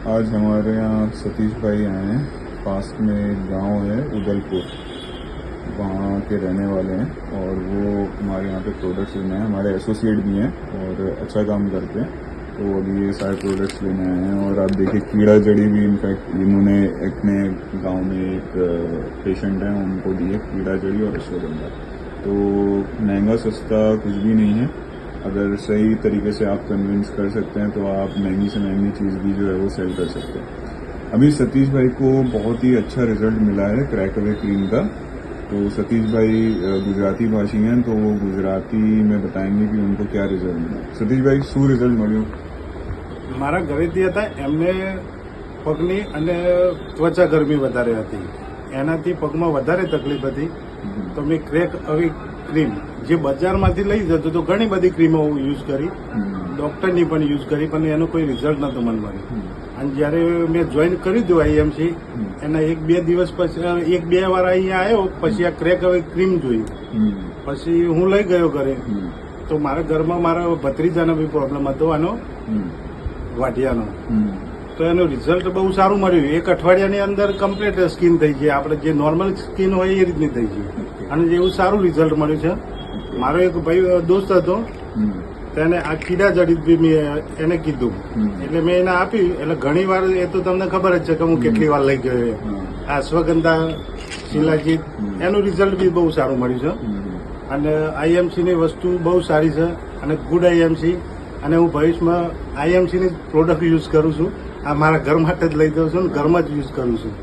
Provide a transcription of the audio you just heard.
आज हमारे यहाँ सतीश भाई आए हैं। पास में एक गांव है उदलपुर, वहाँ के रहने वाले हैं और वो हमारे यहाँ पे प्रोडक्ट्स लेने हैं। हमारे एसोसिएट भी हैं और अच्छा काम करते हैं, तो अभी ये सारे प्रोडक्ट्स लेने आए हैं। और आप देखिए कीड़ा जड़ी भी इनफैक्ट इन्होंने अपने गांव में एक पेशेंट है उनको दिए कीड़ा जड़ी और अश्वगंधा। तो महंगा सस्ता कुछ भी नहीं है। अगर सही तरीके से आप कन्विंस कर सकते हैं तो आप महंगी से महंगी चीज़ भी जो है वो सेल कर सकते हैं। अभी सतीश भाई को बहुत ही अच्छा रिजल्ट मिला है क्रैक अवे क्रीम का। तो सतीश भाई गुजराती भाषी हैं, तो वो गुजराती में बताएंगे कि उनको क्या रिઝલ્ટ મળ્યું। સતીશ ભાઈ શું રિઝલ્ટ મળ્યું? મારા ઘરેથી હતા એમને પગની અને ત્વચા ગરમી વધારે હતી, એનાથી પગમાં વધારે તકલીફ હતી। તો મેં ક્રેક અવી ક્રીમ જે બજારમાંથી લઈ જતો તો ઘણી બધી ક્રીમો યુઝ કરી, ડોક્ટરની પણ યુઝ કરી, પણ એનું કોઈ રિઝલ્ટ નહોતું મને મળ્યું। અને જ્યારે મેં જોઈન કર્યું હતું આઈએમસી, એના 1-2 દિવસ પછી 1-2 વાર અહીંયા આવ્યો, પછી આ ક્રેક અવે ક્રીમ જોઈ, પછી હું લઈ ગયો ઘરે। તો મારા ઘરમાં મારા ભત્રીજાનો બી પ્રોબ્લેમ હતો આનો વાટિયાનો, તો એનું રિઝલ્ટ બહુ સારું મળ્યું। 1 અઠવાડિયાની અંદર કમ્પ્લીટ સ્કિન થઈ ગઈ, આપણે જે નોર્મલ સ્કિન હોય એ રીતની થઈ ગઈ, અને એવું સારું રિઝલ્ટ મળ્યું છે। મારો એક ભાઈ દોસ્ત હતો, તેને આ કીડા જડી બી મેં એને કીધું, એટલે મેં એને આપી। એટલે ઘણી વાર એ તો તમને ખબર જ છે કે હું કેટલી વાર લઈ ગયો। આ અશ્વગંધા, શિલાજીત, એનું રિઝલ્ટ બી બહુ સારું મળ્યું છે। અને આઈએમસીની વસ્તુ બહુ સારી છે અને ગુડ આઈએમસી, અને હું ભવિષ્યમાં આઈએમસીની પ્રોડક્ટ યુઝ કરું છું। આ મારા ઘર માટે જ લઈ જાઉં છું અને ઘરમાં જ યુઝ કરું છું।